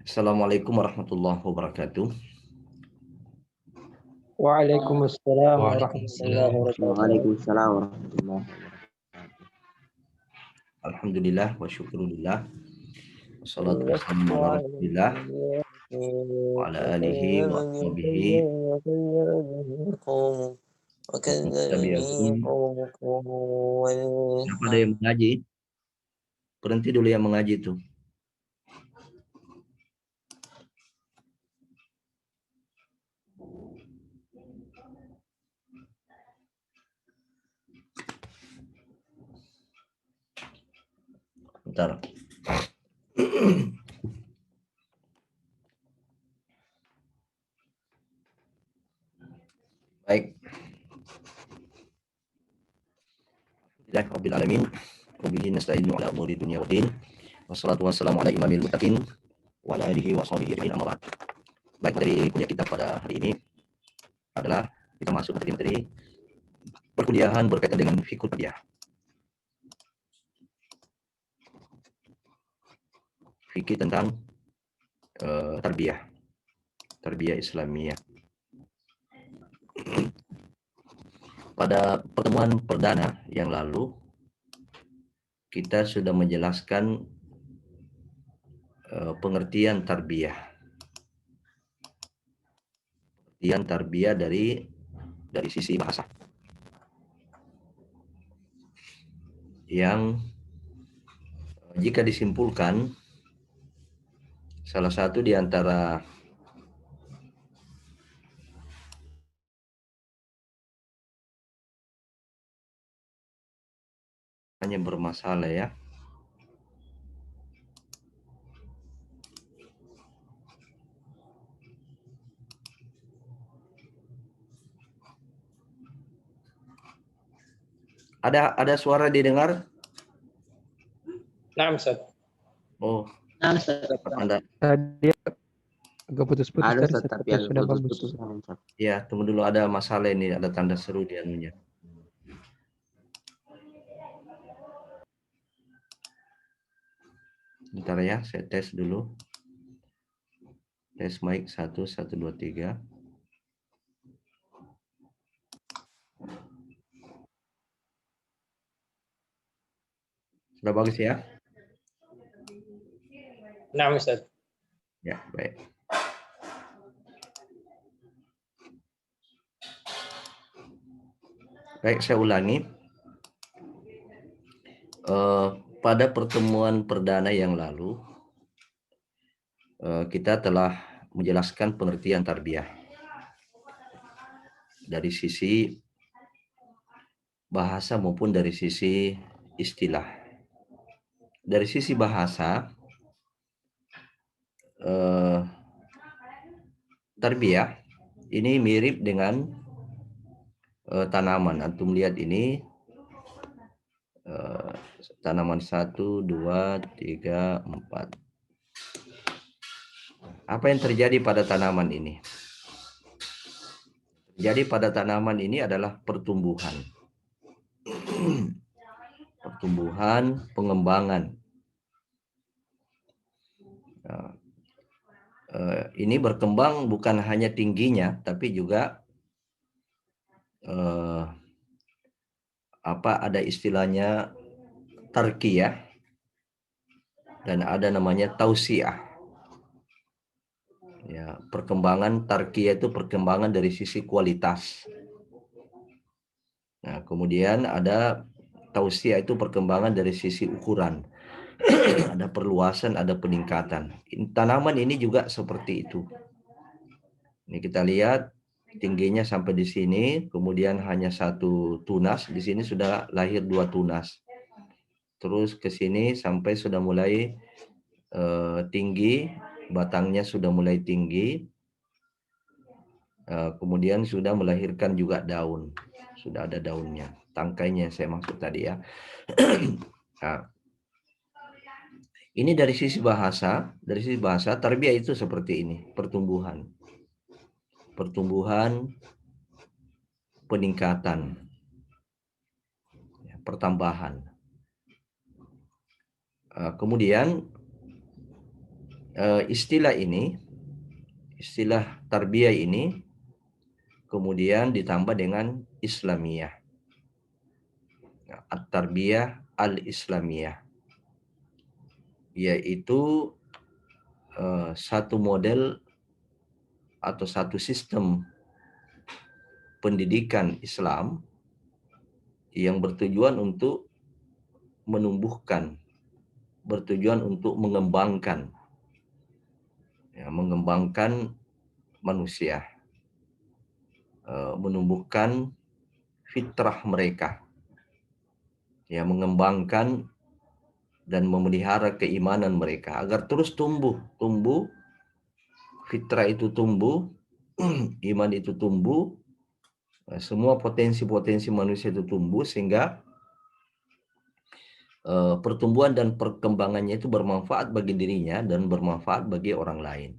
Assalamualaikum warahmatullahi wabarakatuh. Waalaikumsalam Waalaikumsalam. warahmatullahi wabarakatuh. Waalaikumsalam warahmatullahi wabarakatuh. Alhamdulillah wa syukurillah. Wassalatu wassalamu ala rasulillah wa ala alihi wa sahbihi wa tabi'ahum. Siapa ada yang mengaji? Berhenti dulu yang mengaji itu. Bentar. Baik. Alhamdulillah alamin. Wabihi nasta'inu ala umuri dunya waddin. Wassalatu wassalamu ala imamil muttaqin wa ala alihi wa sahbihi ajma'in, amma ba'd. Baik, dari kuliah kita pada hari ini adalah kita masuk ke materi perkuliahan berkaitan dengan fikih tarbiyah. Fikih tentang tarbiyah Islamiyah. Pada pertemuan perdana yang lalu kita sudah menjelaskan pengertian tarbiyah. Pengertian tarbiyah dari sisi bahasa. Yang jika disimpulkan, salah satu di antara hanya bermasalah ya. Ada suara didengar? Nah, Ustaz. Oh, Nah, Ustaz. Anda. Tadi agak putus-putus Ada tadi, Ustaz, tapi agak sudah bagus. putus-putus. Ustaz. Ya, tunggu dulu, ada masalah ini, ada tanda seru di anunya. Bentar ya, saya tes dulu. Tes mic 1, 1, 2, 3. Sudah bagus ya? Nah, Ustaz. Ya, baik. Baik, saya ulangi. Pada pertemuan perdana yang lalu, kita telah menjelaskan pengertian tarbiyah dari sisi bahasa maupun dari sisi istilah. Dari sisi bahasa, tarbiyah ini mirip dengan tanaman. Antum lihat ini tanaman 1, 2, 3, 4. Apa yang terjadi pada tanaman ini? Jadi pada tanaman ini adalah pertumbuhan. Pertumbuhan, pengembangan. Nah, ini berkembang bukan hanya tingginya, tapi juga ada istilahnya tarkiyah dan ada namanya tausiah. Ya, perkembangan tarkiyah itu perkembangan dari sisi kualitas. Nah, kemudian ada tausiah itu perkembangan dari sisi ukuran. Ada perluasan, ada peningkatan. Tanaman ini juga seperti itu. Ini kita lihat tingginya sampai di sini, kemudian hanya 1 tunas, di sini sudah lahir 2 tunas. Terus ke sini sampai sudah mulai tinggi, batangnya sudah mulai tinggi, kemudian sudah melahirkan juga daun, sudah ada daunnya, tangkainya saya maksud tadi ya. Nah, ini dari sisi bahasa tarbiyah itu seperti ini, pertumbuhan, peningkatan, pertambahan. Kemudian istilah tarbiyah ini kemudian ditambah dengan Islamiyah. At-tarbiyah al-Islamiyah, yaitu satu model atau satu sistem pendidikan Islam yang bertujuan untuk menumbuhkan, bertujuan untuk mengembangkan manusia, menumbuhkan fitrah mereka, mengembangkan dan memelihara keimanan mereka agar terus tumbuh, fitrah itu tumbuh, iman itu tumbuh, semua potensi-potensi manusia itu tumbuh sehingga pertumbuhan dan perkembangannya itu bermanfaat bagi dirinya dan bermanfaat bagi orang lain.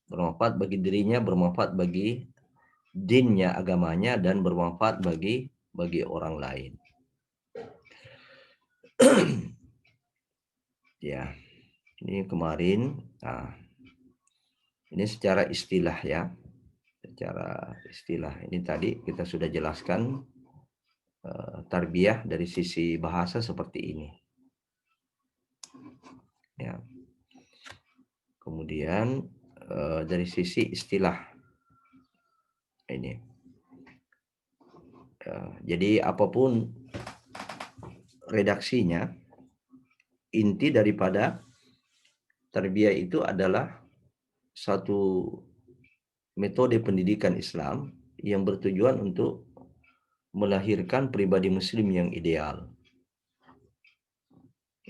Bermanfaat bagi dirinya, bermanfaat bagi dinnya, agamanya, dan bermanfaat bagi orang lain. Ya, ini kemarin, ini secara istilah ya. Secara istilah ini tadi kita sudah jelaskan tarbiyah dari sisi bahasa seperti ini. Ya. Kemudian dari sisi istilah ini. Jadi apapun redaksinya, inti daripada tarbiyah itu adalah satu metode pendidikan Islam yang bertujuan untuk melahirkan pribadi muslim yang ideal.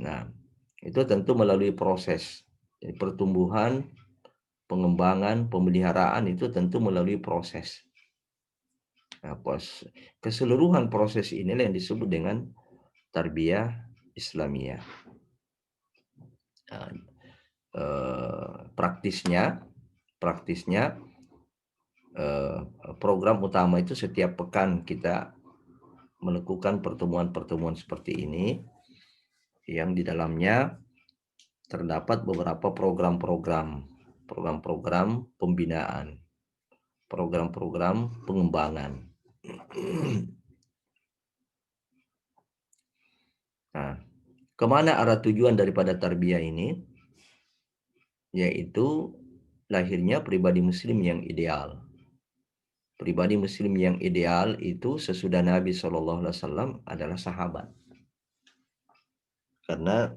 Nah, itu tentu melalui proses. Jadi pertumbuhan, pengembangan, pemeliharaan itu tentu melalui proses. Nah, keseluruhan proses inilah yang disebut dengan tarbiyah Islamiyah. Nah, praktisnya program utama itu setiap pekan kita melakukan pertemuan-pertemuan seperti ini yang di dalamnya terdapat beberapa program-program pembinaan, program-program pengembangan. Nah, kemana arah tujuan daripada tarbiyah ini? Yaitu lahirnya pribadi muslim yang ideal. Pribadi muslim yang ideal itu sesudah Nabi SAW adalah sahabat. Karena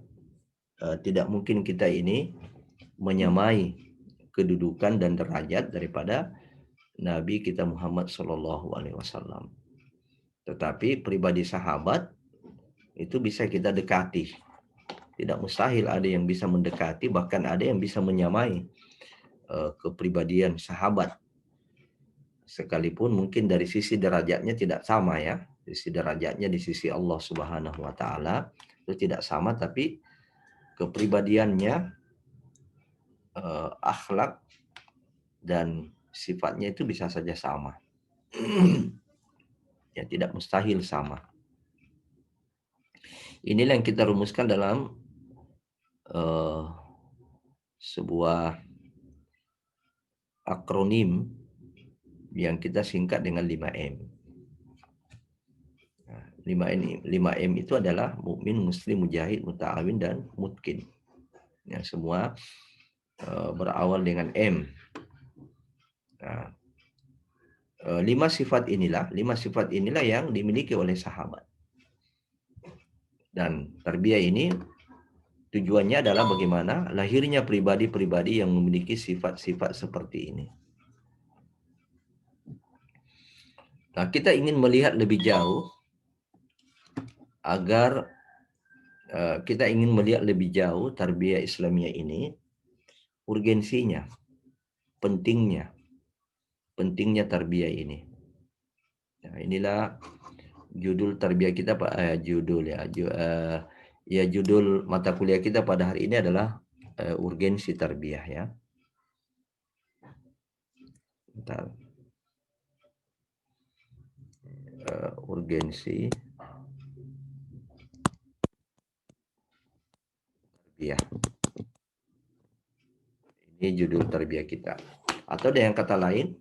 tidak mungkin kita ini menyamai kedudukan dan derajat daripada Nabi kita Muhammad SAW. Tetapi pribadi sahabat itu bisa kita dekati. Tidak mustahil ada yang bisa mendekati, bahkan ada yang bisa menyamai kepribadian sahabat. Sekalipun mungkin dari sisi derajatnya tidak sama ya. Sisi derajatnya di sisi Allah Subhanahu wa taala itu tidak sama, tapi kepribadiannya, akhlak dan sifatnya itu bisa saja sama. Ya, tidak mustahil sama. Inilah yang kita rumuskan dalam sebuah akronim yang kita singkat dengan 5M. 5M itu adalah mukmin, muslim, mujahid, muta'awin, dan mutqin. Yang semua berawal dengan M. Nah, 5 sifat inilah yang dimiliki oleh sahabat. Dan tarbiyah ini tujuannya adalah bagaimana lahirnya pribadi-pribadi yang memiliki sifat-sifat seperti ini. Nah, kita ingin melihat lebih jauh agar kita ingin melihat lebih jauh tarbiyah Islamiyah ini, urgensinya, pentingnya tarbiyah ini. Nah, inilah judul tarbiyah kita, Pak. Judul mata kuliah kita pada hari ini adalah urgensi tarbiyah ya. Bentar. Urgensi tarbiyah. Ini judul tarbiyah kita. Atau dengan kata lain,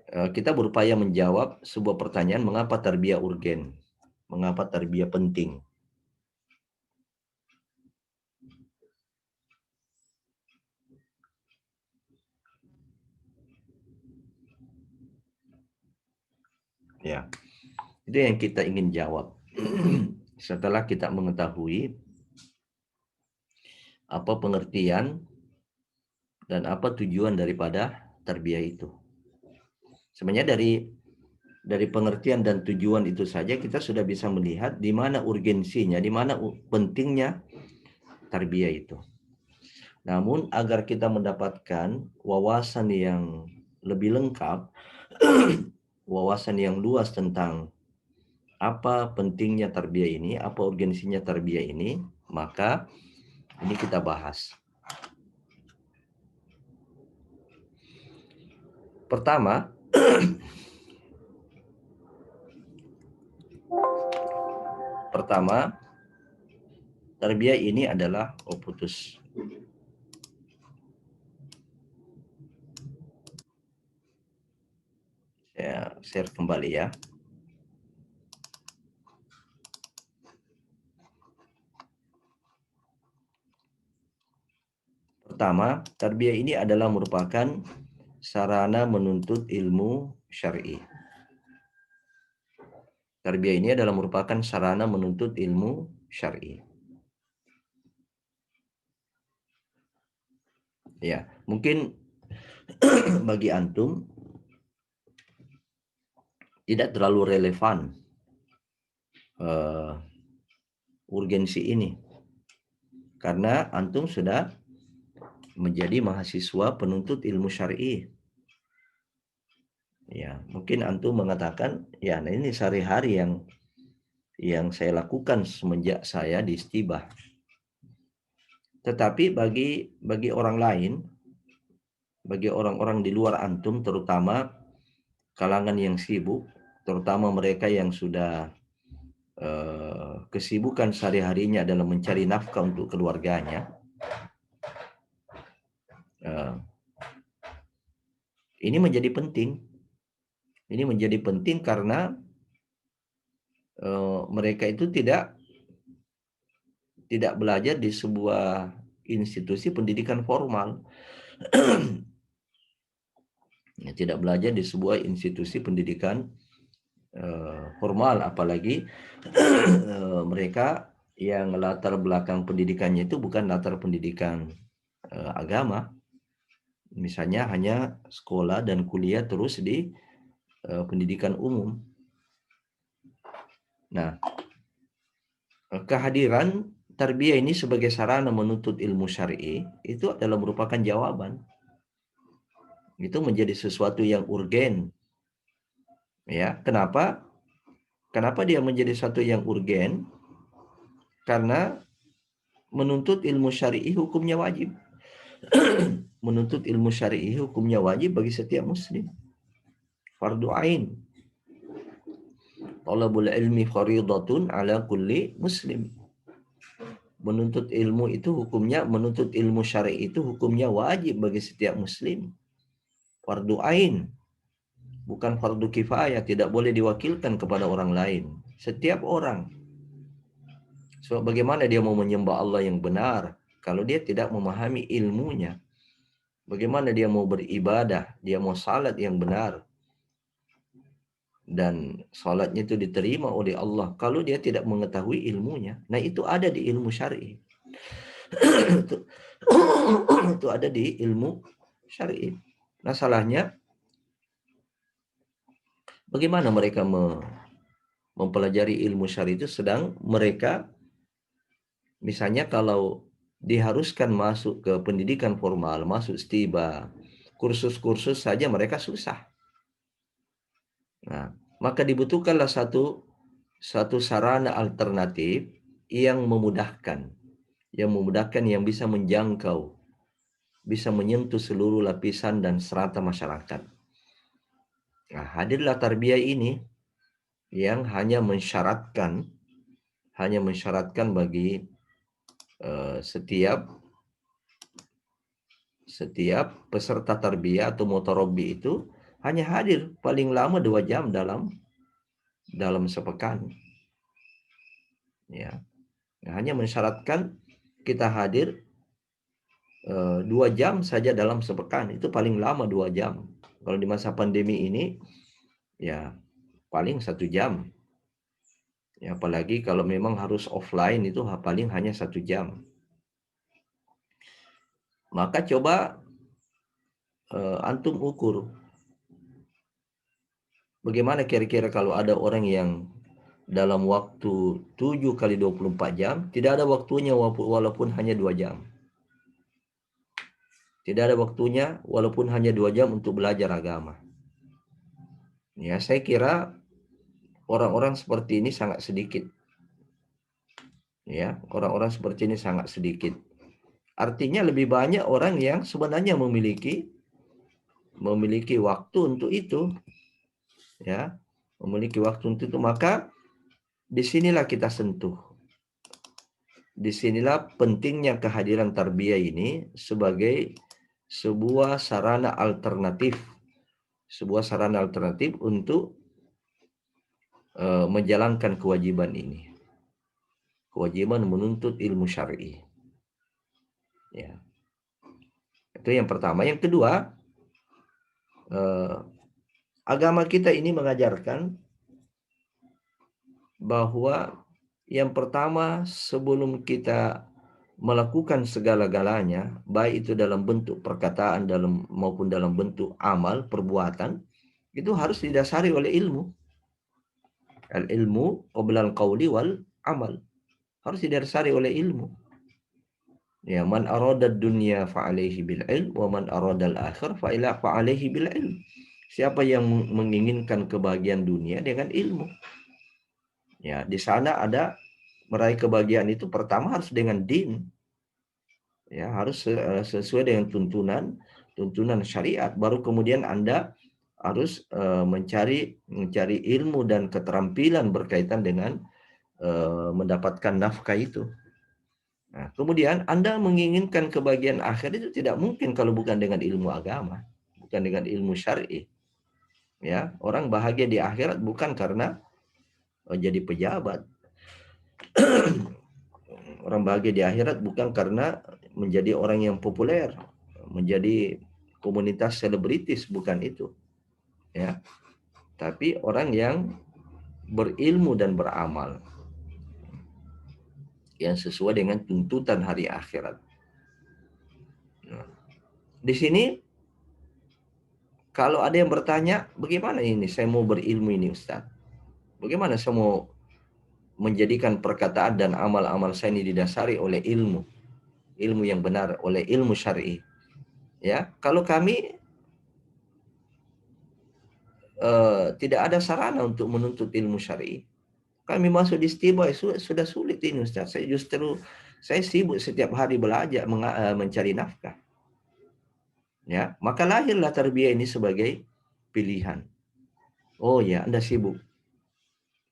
kita berupaya menjawab sebuah pertanyaan, mengapa tarbiyah urgen? Mengapa tarbiyah penting? Ya, itu yang kita ingin jawab. Setelah kita mengetahui apa pengertian dan apa tujuan daripada tarbiyah itu. Sebenarnya dari pengertian dan tujuan itu saja kita sudah bisa melihat di mana urgensinya, di mana pentingnya tarbiyah itu. Namun agar kita mendapatkan wawasan yang lebih lengkap, wawasan yang luas tentang apa pentingnya tarbiyah ini, apa urgensinya tarbiyah ini, maka ini kita bahas. Pertama, tarbiyah ini adalah putus. Saya share kembali ya. Pertama, tarbiyah ini adalah merupakan sarana menuntut ilmu syar'i. Tarbiyah ini adalah merupakan sarana menuntut ilmu syar'i. Ya, mungkin bagi antum tidak terlalu relevan urgensi ini, karena antum sudah menjadi mahasiswa penuntut ilmu syar'i. Ya, mungkin antum mengatakan, ya, nah ini sehari-hari yang saya lakukan semenjak saya di istibah. Tetapi bagi orang lain, bagi orang-orang di luar antum, terutama kalangan yang sibuk, terutama mereka yang sudah kesibukan sehari-harinya adalah mencari nafkah untuk keluarganya, ini menjadi penting. Ini menjadi penting karena mereka itu tidak belajar di sebuah institusi pendidikan formal. Tidak belajar di sebuah institusi pendidikan formal, apalagi mereka yang latar belakang pendidikannya itu bukan latar pendidikan agama. Misalnya hanya sekolah dan kuliah terus di pendidikan umum. Nah, kehadiran tarbiyah ini sebagai sarana menuntut ilmu syar'i itu adalah merupakan jawaban. Itu menjadi sesuatu yang urgen. Ya, kenapa? Kenapa dia menjadi satu yang urgen? Karena menuntut ilmu syar'i hukumnya wajib. Menuntut ilmu syar'i hukumnya wajib bagi setiap muslim. Fardu ain. Talabul ilmi faridatun ala kulli muslim. Menuntut ilmu itu hukumnya, menuntut ilmu syar'i itu hukumnya wajib bagi setiap muslim. Fardu ain. Bukan fardu kifayah, tidak boleh diwakilkan kepada orang lain. Setiap orang. So, bagaimana dia mau menyembah Allah yang benar kalau dia tidak memahami ilmunya? Bagaimana dia mau beribadah, dia mau salat yang benar, dan salatnya itu diterima oleh Allah kalau dia tidak mengetahui ilmunya? Nah, itu ada di ilmu syar'i. Itu ada di ilmu syar'i. Masalahnya, bagaimana mereka mempelajari ilmu syar'i itu sedang mereka, misalnya kalau diharuskan masuk ke pendidikan formal, masuk istiba, kursus-kursus saja mereka susah. Nah, maka dibutuhkanlah satu sarana alternatif yang memudahkan, yang bisa menjangkau, bisa menyentuh seluruh lapisan dan strata masyarakat. Nah, hadirlah tarbiyah ini yang hanya mensyaratkan bagi setiap setiap peserta tarbiyah atau mutarabi itu hanya hadir paling lama 2 jam dalam sepekan. Ya, hanya mensyaratkan kita hadir 2 jam saja dalam sepekan, itu paling lama 2 jam. Kalau di masa pandemi ini ya paling 1 jam. Ya, apalagi kalau memang harus offline itu paling hanya 1 jam. Maka coba antum ukur bagaimana kira-kira kalau ada orang yang dalam waktu 7 kali 24 jam tidak ada waktunya walaupun hanya 2 jam. Tidak ada waktunya walaupun hanya 2 jam untuk belajar agama. Ya, saya kira orang-orang seperti ini sangat sedikit. Ya, orang-orang seperti ini sangat sedikit. Artinya lebih banyak orang yang sebenarnya memiliki waktu untuk itu. Ya, memiliki waktu untuk itu. Maka disinilah kita sentuh. Disinilah pentingnya kehadiran tarbiyah ini sebagai sebuah sarana alternatif untuk menjalankan kewajiban ini, kewajiban menuntut ilmu syar'i. Ya, itu yang pertama. Yang kedua, agama kita ini mengajarkan bahwa yang pertama sebelum kita melakukan segala-galanya, baik itu dalam bentuk perkataan maupun dalam bentuk amal, perbuatan, itu harus didasari oleh ilmu. Al-ilmu qabla al-qawli wal amal. Harus didasari oleh ilmu. Ya, man arada dunya fa'alaihi bil ilm wa man arada al-akhir fa'alaihi bil ilm. Siapa yang menginginkan kebahagiaan dunia dengan ilmu. Ya, di sana ada meraih kebahagiaan itu pertama harus dengan din. Ya, harus sesuai dengan tuntunan syariat. Baru kemudian Anda harus mencari ilmu dan keterampilan berkaitan dengan mendapatkan nafkah itu. Nah, kemudian Anda menginginkan kebahagiaan akhir itu tidak mungkin kalau bukan dengan ilmu agama, bukan dengan ilmu syar'i. Ya, orang bahagia di akhirat bukan karena jadi pejabat. Orang bahagia di akhirat bukan karena menjadi orang yang populer, menjadi komunitas selebritis, bukan itu. Ya. Tapi orang yang berilmu dan beramal yang sesuai dengan tuntutan hari akhirat. Nah, di sini kalau ada yang bertanya, bagaimana ini saya mau berilmu ini Ustaz? Bagaimana saya mau menjadikan perkataan dan amal-amal saya ini didasari oleh ilmu yang benar, oleh ilmu syar'i? Ya, kalau kami tidak ada sarana untuk menuntut ilmu syar'i. Kami masuk di istiba sudah sulit ini Ustaz. Saya sibuk setiap hari belajar mencari nafkah. Ya, maka lahirlah tarbiyah ini sebagai pilihan. Oh ya, Anda sibuk.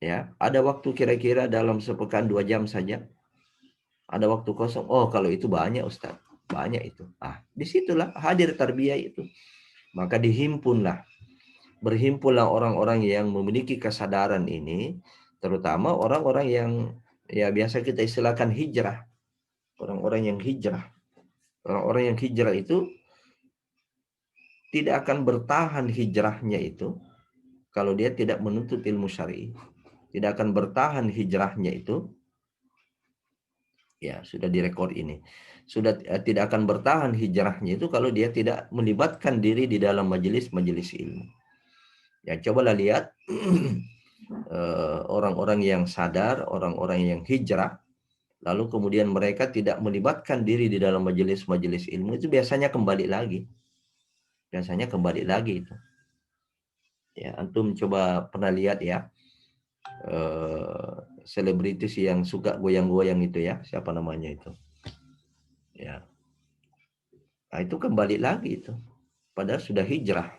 Ya, ada waktu kira-kira dalam sepekan 2 jam saja. Ada waktu kosong. Oh, kalau itu banyak Ustaz. Banyak itu. Disitulah hadir tarbiyah itu. Maka berhimpunlah orang-orang yang memiliki kesadaran ini, terutama orang-orang yang ya biasa kita istilahkan hijrah. Orang-orang yang hijrah. Orang-orang yang hijrah itu tidak akan bertahan hijrahnya itu kalau dia tidak menuntut ilmu syar'i. Tidak akan bertahan hijrahnya itu, ya sudah direkod ini. Sudah tidak akan bertahan hijrahnya itu kalau dia tidak melibatkan diri di dalam majelis-majelis ilmu. Ya, cobalah lihat orang-orang yang sadar, orang-orang yang hijrah, lalu kemudian mereka tidak melibatkan diri di dalam majelis-majelis ilmu, itu biasanya kembali lagi. Biasanya kembali lagi itu. Ya, antum coba pernah lihat ya, selebritis yang suka goyang-goyang itu ya, siapa namanya itu? Ya. Nah, itu kembali lagi itu. Padahal sudah hijrah.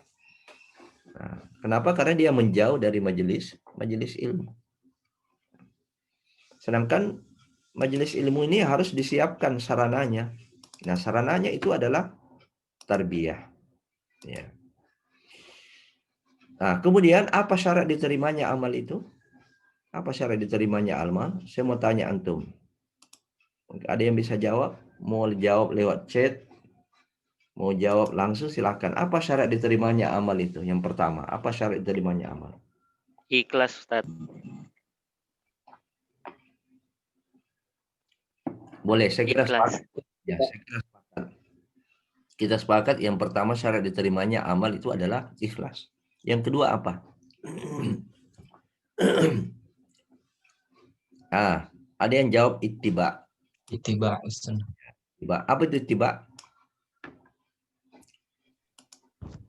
Nah, kenapa? Karena dia menjauh dari majelis ilmu. Sedangkan majelis ilmu ini harus disiapkan sarananya. Nah, sarananya itu adalah tarbiyah. Ya. Nah, kemudian apa syarat diterimanya amal itu? Apa syarat diterimanya amal? Saya mau tanya antum. Ada yang bisa jawab? Mau jawab lewat chat? Mau jawab langsung silahkan. Apa syarat diterimanya amal itu? Yang pertama, apa syarat diterimanya amal? Ikhlas, Ustaz. Boleh, saya kira Ikhlas. sepakat. Ya, saya kira sepakat. Kita sepakat yang pertama syarat diterimanya amal itu adalah ikhlas. Yang kedua apa? Ada yang jawab ittiba. Ittiba sunnah. Ittiba. Apa itu ittiba?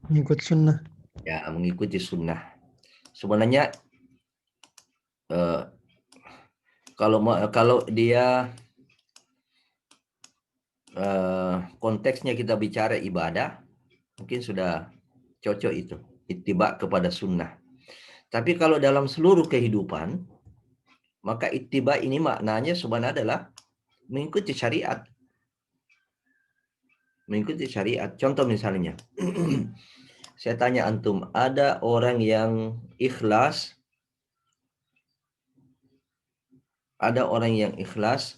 Mengikut sunnah. Ya, mengikuti sunnah. Sebenarnya kalau dia konteksnya kita bicara ibadah, mungkin sudah cocok itu, ittiba kepada sunnah. Tapi kalau dalam seluruh kehidupan, maka ittiba ini maknanya sebenarnya adalah mengikuti syariat. Mengikuti syariat. Contoh misalnya, saya tanya antum, ada orang yang ikhlas, ada orang yang ikhlas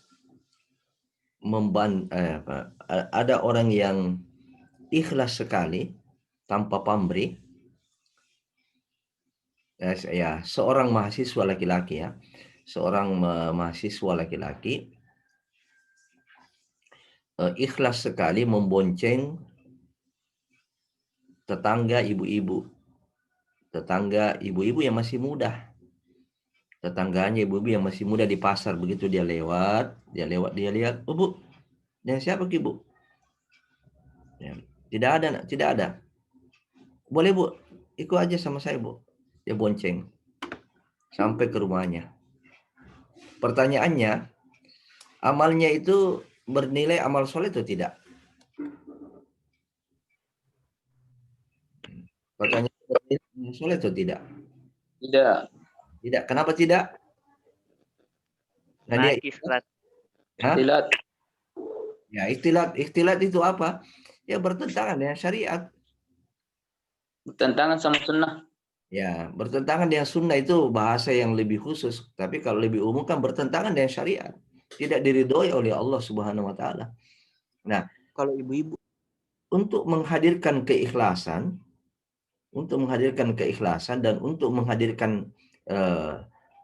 ada orang yang ikhlas sekali tanpa pamrih. Ya, seorang mahasiswa laki-laki ya, seorang mahasiswa laki-laki ikhlas sekali membonceng tetangga ibu-ibu yang masih muda. Tetangganya ibu-ibu yang masih muda di pasar, begitu dia lihat, "Oh, Bu, yang siapa Ki, Bu?" Ya, tidak ada. "Boleh, Bu, ikut aja sama saya, Bu." Dia bonceng sampai ke rumahnya. Pertanyaannya, amalnya itu bernilai amal soleh atau tidak? Pertanyaan bernilai amal soleh atau tidak? Tidak. Tidak. Kenapa tidak? Nah, dia Najis, Ustaz. Hah? Ikhtilat. Ya, ikhtilat itu apa? Ya bertentangan dengan syariat. Bertentangan sama sunnah. Ya, bertentangan dengan sunnah itu bahasa yang lebih khusus. Tapi kalau lebih umum kan bertentangan dengan syariat. Tidak diridhoi oleh Allah Subhanahu wa taala. Nah, kalau ibu-ibu untuk menghadirkan keikhlasan dan untuk menghadirkan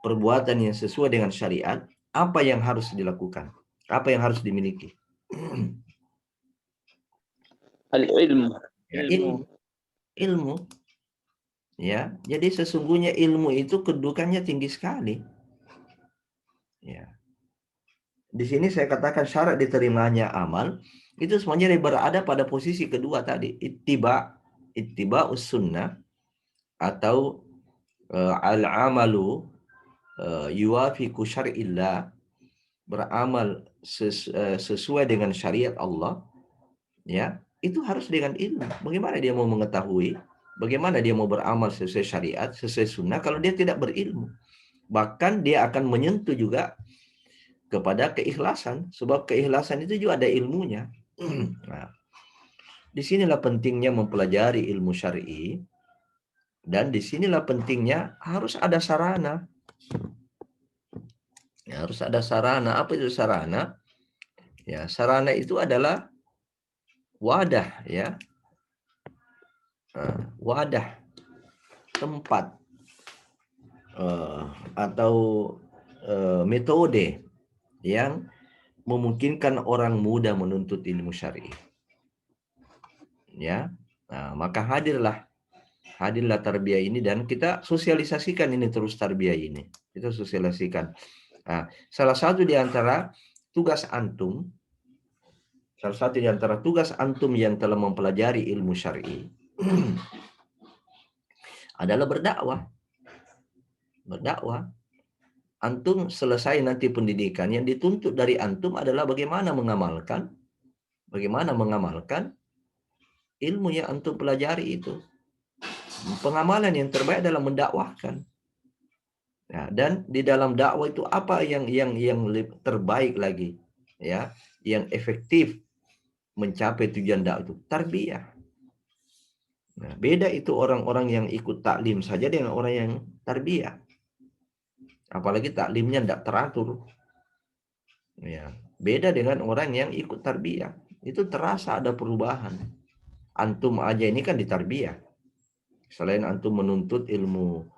perbuatan yang sesuai dengan syariat, apa yang harus dilakukan? Apa yang harus dimiliki? Al-ilmu. Ya, ilmu. Ya, jadi sesungguhnya ilmu itu kedudukannya tinggi sekali. Ya. Di sini saya katakan syarat diterimanya amal itu semuanya berada pada posisi kedua tadi, ittiba sunnah atau al-amalu yuwafiqu syar'illah, beramal sesuai dengan syariat Allah, ya, itu harus dengan ilmu. Bagaimana dia mau mengetahui, bagaimana dia mau beramal sesuai syariat, sesuai sunnah kalau dia tidak berilmu? Bahkan dia akan menyentuh juga kepada keikhlasan, sebab keikhlasan itu juga ada ilmunya. Nah, disinilah pentingnya mempelajari ilmu syar'i, dan disinilah pentingnya harus ada sarana. Ya, harus ada sarana. Apa itu sarana? Ya, sarana itu adalah wadah, ya, wadah, tempat, atau metode yang memungkinkan orang muda menuntut ilmu syar'i. Ya, nah, maka hadirlah tarbiyah ini, dan kita sosialisasikan ini terus, tarbiyah ini kita sosialisasikan. Nah, salah satu di antara tugas antum yang telah mempelajari ilmu syar'i adalah berdakwah. Antum selesai nanti pendidikan, yang dituntut dari antum adalah bagaimana mengamalkan ilmu yang antum pelajari itu. Pengamalan yang terbaik adalah mendakwahkan. Ya, dan di dalam dakwah itu apa yang terbaik lagi, ya, yang efektif, mencapai tujuan dakwah itu tarbiyah. Nah, beda itu orang-orang yang ikut taklim saja dengan orang yang tarbiyah. Apalagi taklimnya tidak teratur. Ya, beda dengan orang yang ikut tarbiyah. Itu terasa ada perubahan. Antum aja ini kan ditarbiyah. Selain antum menuntut ilmu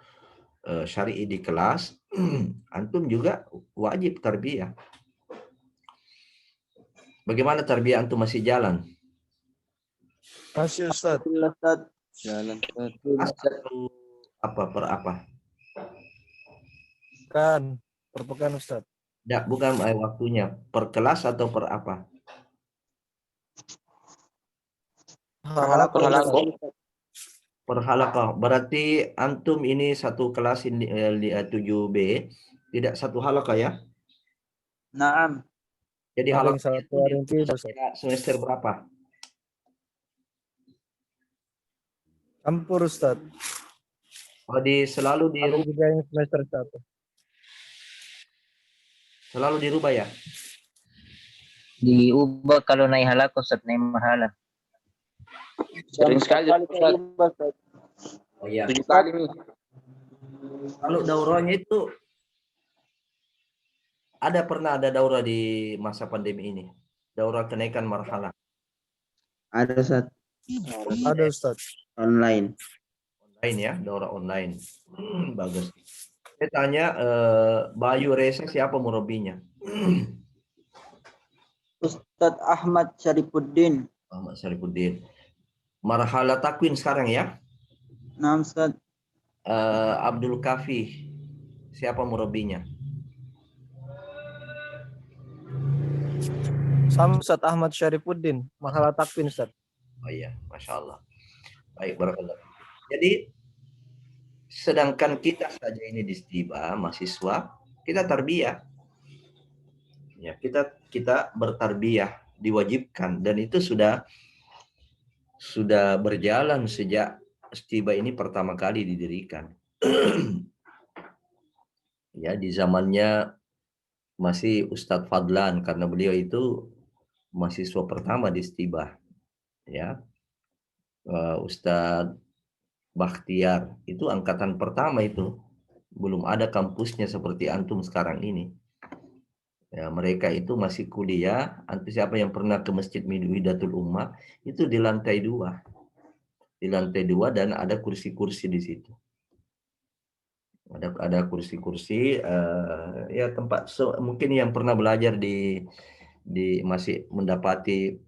syar'i di kelas, antum juga wajib tarbiyah. Bagaimana tarbiyah antum masih jalan? Masih Ustaz. Ustaz. Jalan Atau apa per apa? Kan per pekan Ustaz. Tidak, bukan waktunya. Per kelas atau per apa? Halaqah, Ustaz. Per halaqah. Berarti antum ini satu kelas ini 7B, tidak satu halaqah ya? Naam. Jadi Ada yang halaqah satu hari yang tidak Ustaz. semester berapa? Campur Ustaz. Oh, selalu Ada juga yang semester 1. selalu dirubah ya? Diubah kalau naik halako Ustaz, naik mahala. Sering sekali Ustaz. Oh iya. 7 kali nih. Kalau daurahnya itu pernah ada daurah di masa pandemi ini. Daurah kenaikan marhalah. Ada Ustaz, Ada Ustaz. online. Online ya, daurah online. Bagus. Saya tanya Bayu Reza siapa murabinya? Ustaz Ahmad Syarifuddin. Ahmad Syarifuddin. Marhalah takwin sekarang ya? Naam Ustaz. Abdul Kafi siapa murabinya? Sama Ustaz Ahmad Syarifuddin, Mahala Takwin Ustaz. Oh iya, Masya Allah. Baik, barakallah. Jadi sedangkan kita saja ini di Stiba, mahasiswa, kita tarbiyah. Ya, kita bertarbiyah, diwajibkan, dan itu sudah berjalan sejak Stiba ini pertama kali didirikan. Ya, di zamannya masih Ustadz Fadlan, karena beliau itu mahasiswa pertama di Stiba. Ya, Ustadz Bakhtiar itu angkatan pertama itu, belum ada kampusnya seperti antum sekarang ini. Ya, mereka itu masih kuliah. Antum siapa yang pernah ke Masjid Widatul Ummah itu di lantai 2. Di lantai 2 dan ada kursi-kursi di situ. Ada kursi-kursi ya tempat mungkin yang pernah belajar di masih mendapati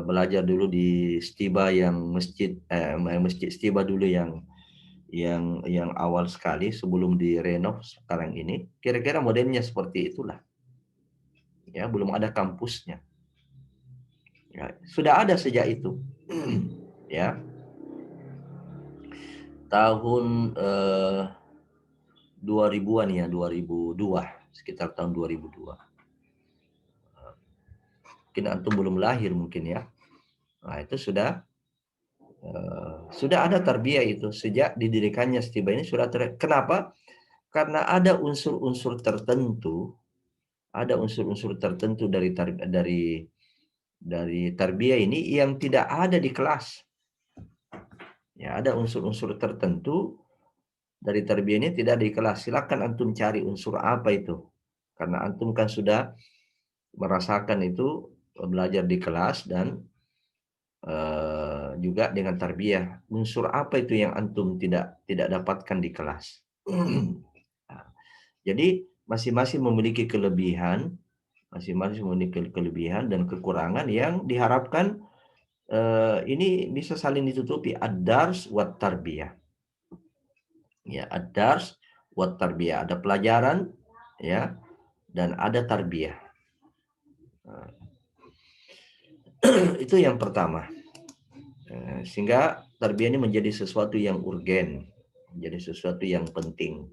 belajar dulu di Stiba yang masjid Stiba dulu yang awal sekali sebelum direnov sekarang ini, kira-kira modelnya seperti itulah. Ya, belum ada kampusnya. Ya, sudah ada sejak itu. Ya. Tahun 2000-an ya, 2002, sekitar tahun 2002. Mungkin antum belum lahir mungkin ya. Nah, itu sudah ada tarbiyah itu sejak didirikannya Stiba ini sudah Kenapa? Karena ada unsur-unsur tertentu, dari tarbiyah ini yang tidak ada di kelas. Ya, ada unsur-unsur tertentu dari tarbiyah ini tidak di kelas. Silakan antum cari unsur apa itu. Karena antum kan sudah merasakan itu belajar di kelas dan juga dengan tarbiyah. Unsur apa itu yang antum tidak dapatkan di kelas. Nah, jadi masing-masing memiliki kelebihan, dan kekurangan yang diharapkan ini bisa saling ditutupi. Ad-dars wat tarbiyah. Ya, ad-dars wat tarbiyah. Ada pelajaran ya dan ada tarbiyah. Nah, itu yang pertama. Sehingga tarbiyah ini menjadi sesuatu yang urgen, menjadi sesuatu yang penting.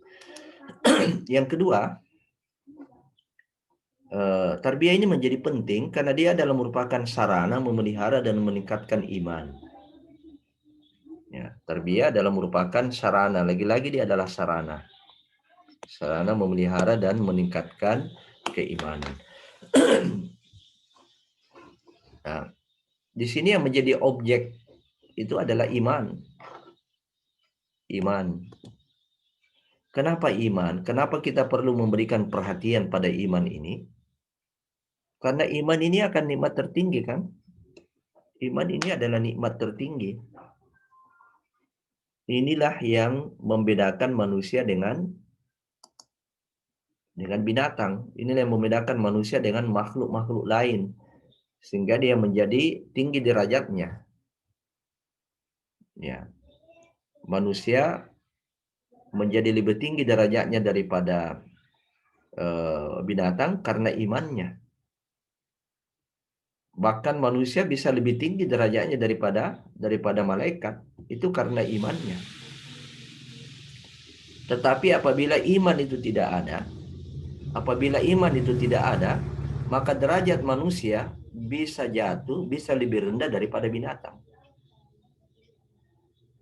Yang kedua, tarbiyah ini menjadi penting karena dia adalah merupakan sarana memelihara dan meningkatkan iman. Ya, tarbiyah adalah merupakan sarana, lagi-lagi dia adalah sarana memelihara dan meningkatkan keimanan. Nah, Di sini yang menjadi objek itu adalah iman. Iman. Kenapa iman? Kenapa kita perlu memberikan perhatian pada iman ini? Karena iman ini akan nikmat tertinggi kan? Iman ini adalah nikmat tertinggi. Inilah yang membedakan manusia dengan binatang. Inilah yang membedakan manusia dengan makhluk-makhluk lain. Sehingga dia menjadi tinggi derajatnya. Ya. Manusia menjadi lebih tinggi derajatnya daripada binatang karena imannya. Bahkan manusia bisa lebih tinggi derajatnya daripada malaikat. Itu karena imannya. Tetapi apabila iman itu tidak ada, maka derajat manusia bisa jatuh, bisa lebih rendah daripada binatang.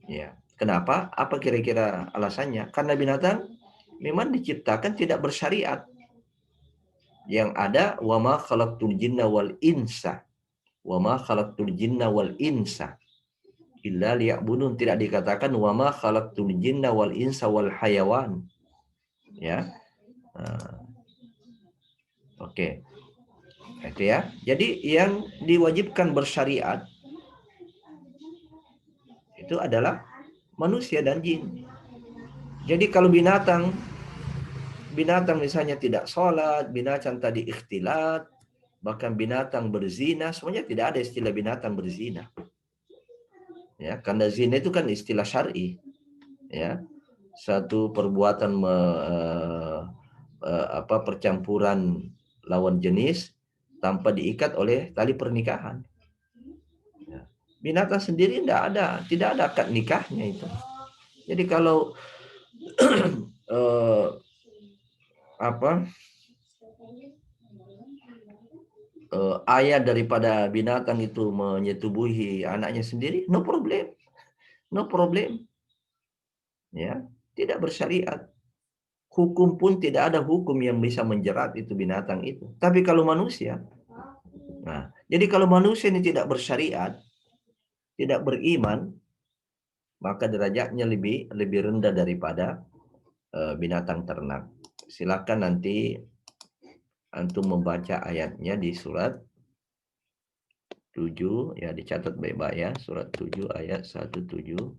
Ya. Kenapa? Apa kira-kira alasannya? Karena binatang memang diciptakan tidak bersyariat. Yang ada wama khalaqtul jinna wal insa. Wama khalaqtul jinna wal insa illa liya'budun. Tidak dikatakan wama khalaqtul jinna wal insa wal hayawan. Ya. Oke. Itu ya. Jadi yang diwajibkan bersyariat itu adalah manusia dan jin. Jadi kalau binatang misalnya tidak sholat, binatang tadi ikhtilat, bahkan binatang berzina, semuanya tidak ada istilah binatang berzina. Ya, karena zina itu kan istilah syar'i. Ya. Satu perbuatan percampuran lawan jenis tanpa diikat oleh tali pernikahan. Ya. Binatang sendiri tidak ada akad nikahnya itu. Jadi kalau ayah daripada binatang itu menyetubuhi anaknya sendiri, no problem. Ya, tidak bersyariat. Hukum pun tidak ada hukum yang bisa menjerat itu binatang itu. Tapi kalau manusia, nah, jadi kalau manusia ini tidak bersyariat, tidak beriman, maka derajatnya lebih rendah daripada binatang ternak. Silakan nanti antum membaca ayatnya di surat 7, ya dicatat baik-baik ya, surat 7 ayat 179.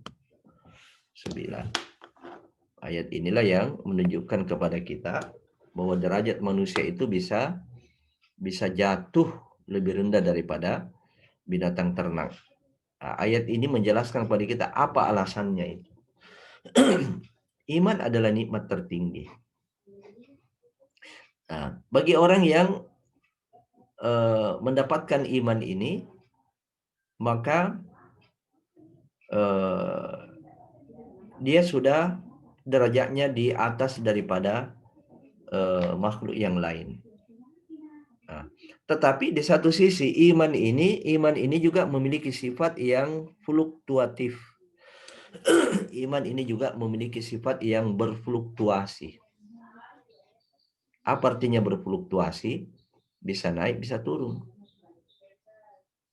Ayat inilah yang menunjukkan kepada kita bahwa derajat manusia itu bisa jatuh lebih rendah daripada binatang ternak. Nah, ayat ini menjelaskan kepada kita apa alasannya itu. Iman adalah nikmat tertinggi. Nah, bagi orang yang mendapatkan iman ini, maka dia sudah derajatnya di atas daripada makhluk yang lain. Nah, tetapi di satu sisi iman ini juga memiliki sifat yang fluktuatif. Iman ini juga memiliki sifat yang berfluktuasi. Apa artinya berfluktuasi? Bisa naik, bisa turun.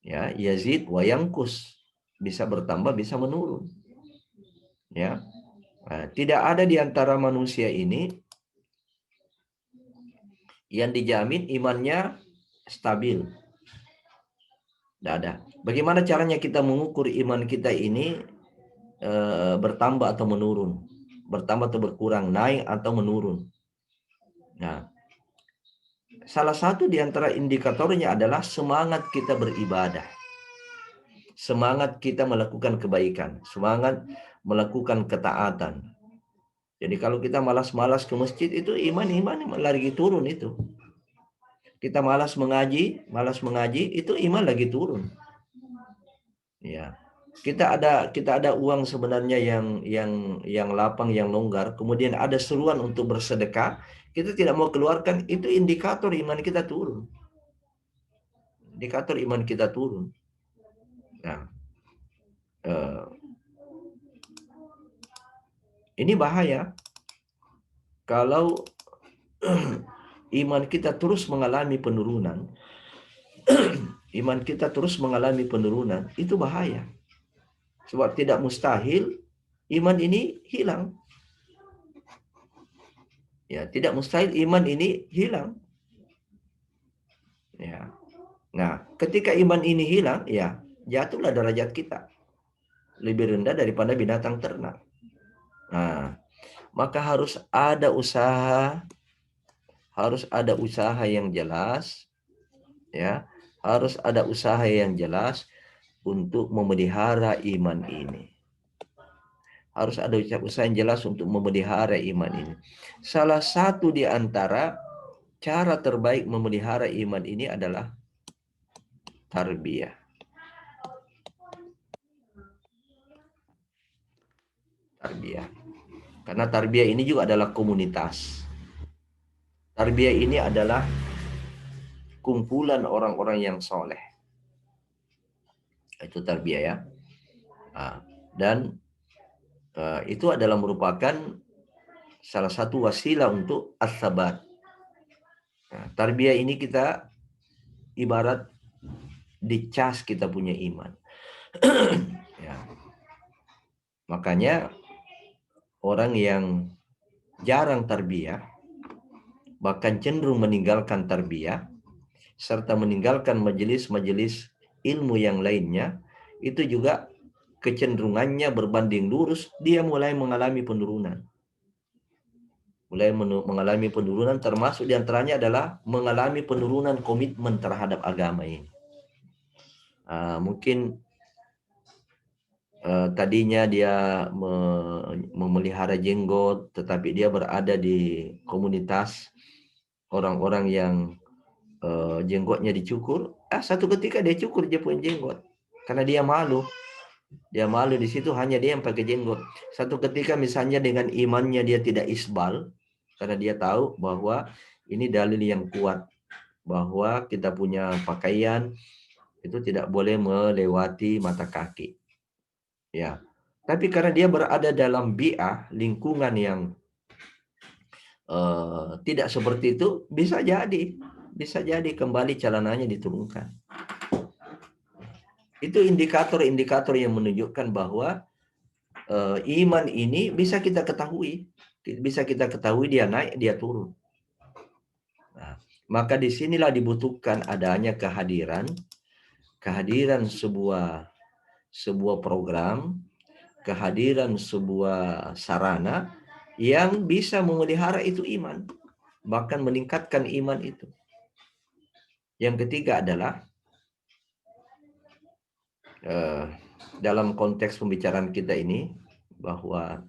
Ya, yazid wa yanqus. Bisa bertambah, bisa menurun. Ya. Nah, tidak ada di antara manusia ini yang dijamin imannya stabil. Tidak ada. Bagaimana caranya kita mengukur iman kita ini bertambah atau menurun? Bertambah atau berkurang, naik atau menurun? Nah, salah satu di antara indikatornya adalah semangat kita beribadah. Semangat kita melakukan kebaikan, semangat melakukan ketaatan. Jadi kalau kita malas-malas ke masjid itu iman lagi turun itu. Kita malas mengaji itu iman lagi turun. Ya. Kita ada uang sebenarnya yang lapang, yang longgar, kemudian ada seruan untuk bersedekah, kita tidak mau keluarkan, itu indikator iman kita turun. Indikator iman kita turun. Nah, ini bahaya kalau iman kita terus mengalami penurunan. iman kita terus mengalami penurunan, itu bahaya. Sebab tidak mustahil iman ini hilang. Ya, tidak mustahil iman ini hilang. Ya. Nah, ketika iman ini hilang, ya jatuhlah derajat kita. Lebih rendah daripada binatang ternak. Nah, maka harus ada usaha yang jelas, ya. Harus ada usaha yang jelas untuk memelihara iman ini. Harus ada usaha yang jelas untuk memelihara iman ini. Salah satu di antara cara terbaik memelihara iman ini adalah tarbiyah. Tarbiyah. Karena tarbiyah ini juga adalah komunitas. Tarbiyah ini adalah kumpulan orang-orang yang soleh. Itu tarbiyah ya. Nah, dan itu adalah merupakan salah satu wasilah untuk as-sabat. Nah, tarbiyah ini kita ibarat dicas kita punya iman. Ya. Makanya orang yang jarang tarbiyah, bahkan cenderung meninggalkan tarbiyah, serta meninggalkan majelis-majelis ilmu yang lainnya, itu juga kecenderungannya berbanding lurus, dia mulai mengalami penurunan. Mulai mengalami penurunan, termasuk diantaranya adalah mengalami penurunan komitmen terhadap agama ini. Mungkin tadinya dia memelihara jenggot, tetapi dia berada di komunitas orang-orang yang jenggotnya dicukur. Satu ketika dia cukur dia punya jenggot karena dia malu. Dia malu di situ, hanya dia yang pakai jenggot. Satu ketika misalnya dengan imannya dia tidak isbal, karena dia tahu bahwa ini dalil yang kuat bahwa kita punya pakaian itu tidak boleh melewati mata kaki. Ya. Tapi karena dia berada dalam bi'ah, lingkungan yang tidak seperti itu, bisa jadi kembali celananya diturunkan. Itu indikator-indikator yang menunjukkan bahwa iman ini bisa kita ketahui. Bisa kita ketahui dia naik, dia turun. Nah, maka disinilah dibutuhkan adanya kehadiran sebuah program, kehadiran sebuah sarana yang bisa memelihara itu iman, bahkan meningkatkan iman itu. Yang ketiga adalah dalam konteks pembicaraan kita ini, bahwa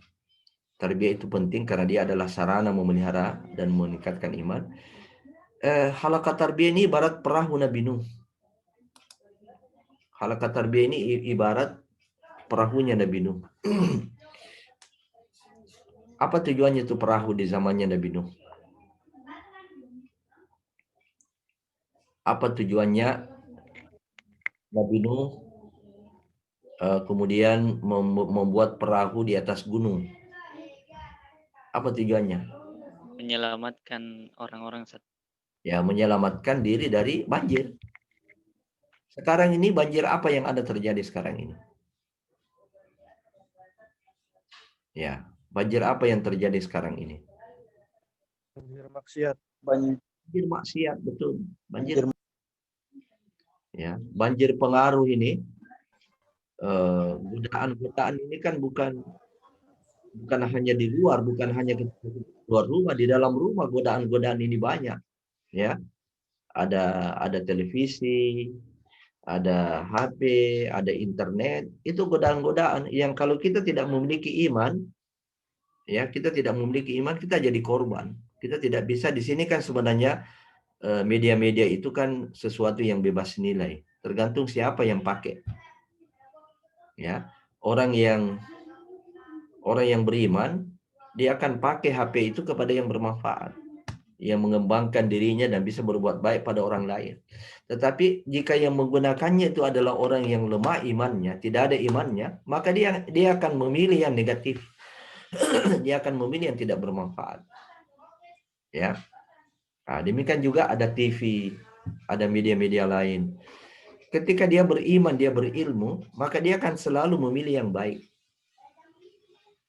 tarbiyah itu penting karena dia adalah sarana memelihara dan meningkatkan iman. Halakat tarbiyah ini ibarat perahu Nabi Nuh. Halakat tarbiyah ini ibarat perahunya Nabi Nuh. Apa tujuannya itu perahu di zamannya Nabi Nuh? Apa tujuannya Nabi Nuh kemudian membuat perahu di atas gunung? Apa tujuannya? Menyelamatkan orang-orang. Ya, menyelamatkan diri dari banjir. Sekarang ini banjir apa yang ada terjadi sekarang ini? Ya, banjir apa yang terjadi sekarang ini? Banjir maksiat. Banjir maksiat, betul. Banjir. Ya, banjir pengaruh ini, godaan-godaan ini kan bukan hanya di luar, bukan hanya di luar rumah, di dalam rumah godaan-godaan ini banyak. Ya, ada televisi, ada HP, ada internet, itu godaan-godaan yang kalau kita tidak memiliki iman, ya kita tidak memiliki iman, kita jadi korban. Kita tidak bisa. Di sini kan sebenarnya media-media itu kan sesuatu yang bebas nilai, tergantung siapa yang pakai. Ya, orang yang beriman, dia akan pakai HP itu kepada yang bermanfaat, yang mengembangkan dirinya dan bisa berbuat baik pada orang lain. Tetapi jika yang menggunakannya itu adalah orang yang lemah imannya, tidak ada imannya, maka dia akan memilih yang negatif. Dia akan memilih yang tidak bermanfaat. Ya. Nah, demikian juga ada TV, ada media-media lain. Ketika dia beriman, dia berilmu, maka dia akan selalu memilih yang baik.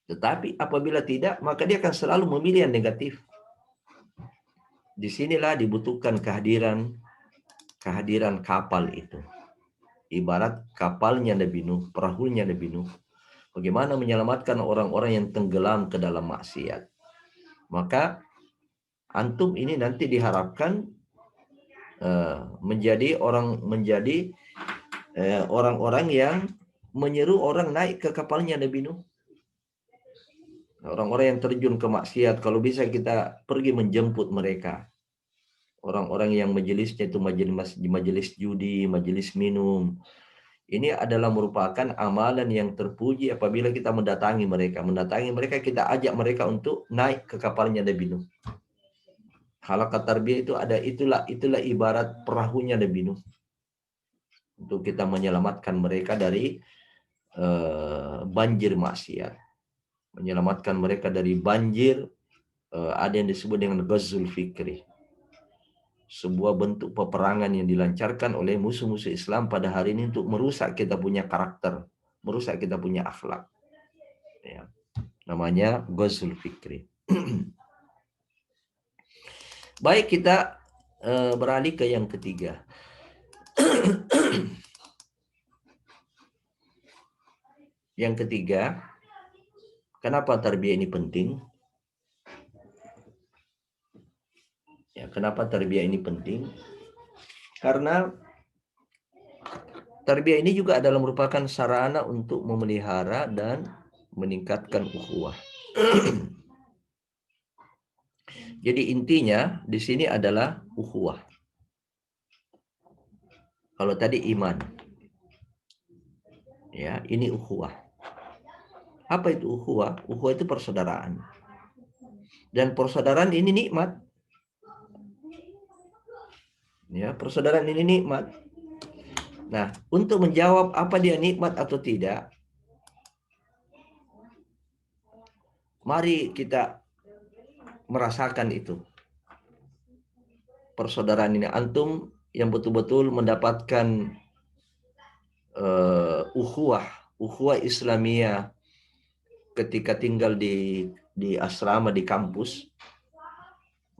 Tetapi apabila tidak, maka dia akan selalu memilih yang negatif. Disinilah dibutuhkan kehadiran kapal itu. Ibarat kapalnya Nabi Nuh, perahunya Nabi Nuh. Bagaimana menyelamatkan orang-orang yang tenggelam ke dalam maksiat. Maka antum ini nanti diharapkan menjadi orang-orang yang menyeru orang naik ke kapalnya Nabi Nuh. Orang-orang yang terjun ke maksiat, kalau bisa kita pergi menjemput mereka. Orang-orang yang majelisnya itu majelis judi, majelis minum. Ini adalah merupakan amalan yang terpuji apabila kita mendatangi mereka. Mendatangi mereka, kita ajak mereka untuk naik ke kapalnya Nabi Nuh. Halakat tarbiyah itu itulah ibarat perahunya Nabi Nuh. Untuk kita menyelamatkan mereka dari banjir maksiat. Menyelamatkan mereka dari banjir, ada yang disebut dengan ghazul fikri. Sebuah bentuk peperangan yang dilancarkan oleh musuh-musuh Islam pada hari ini untuk merusak kita punya karakter, merusak kita punya akhlak. Ya. Namanya ghazul fikri. Baik, kita beralih ke yang ketiga. Yang ketiga, kenapa tarbiyah ini penting? Ya, kenapa tarbiyah ini penting? Karena tarbiyah ini juga adalah merupakan sarana untuk memelihara dan meningkatkan ukhuwah. Jadi intinya di sini adalah ukhuwah. Kalau tadi iman. Ya, ini ukhuwah. Apa itu ukhuwah? Ukhuwah itu persaudaraan. Dan persaudaraan ini nikmat. Ya, persaudaraan ini nikmat. Nah, untuk menjawab apa dia nikmat atau tidak, mari kita merasakan itu. Persaudaraan ini, antum yang betul-betul mendapatkan ukhuwah Islamiyah ketika tinggal di asrama, di kampus.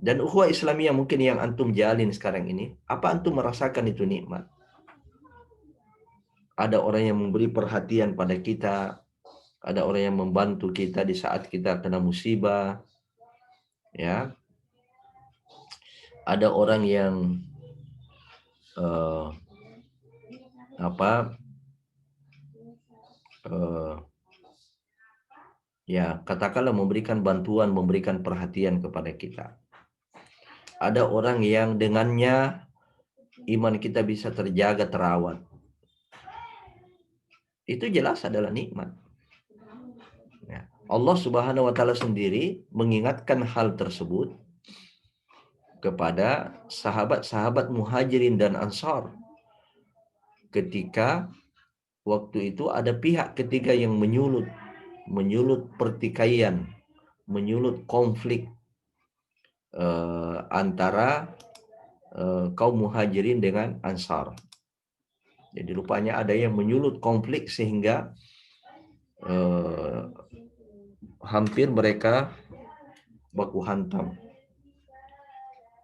Dan ukhuwah Islamiyah mungkin yang antum jalin sekarang ini, apa antum merasakan itu nikmat? Ada orang yang memberi perhatian pada kita, ada orang yang membantu kita di saat kita kena musibah, ya. Ada orang yang ya katakanlah memberikan bantuan, memberikan perhatian kepada kita. Ada orang yang dengannya iman kita bisa terjaga, terawat. Itu jelas adalah nikmat. Ya. Allah Subhanahu wa taala sendiri mengingatkan hal tersebut kepada sahabat-sahabat Muhajirin dan Ansar. Ketika waktu itu ada pihak ketiga yang menyulut pertikaian, menyulut konflik antara kaum Muhajirin dengan Ansar. Jadi rupanya ada yang menyulut konflik sehingga hampir mereka baku hantam.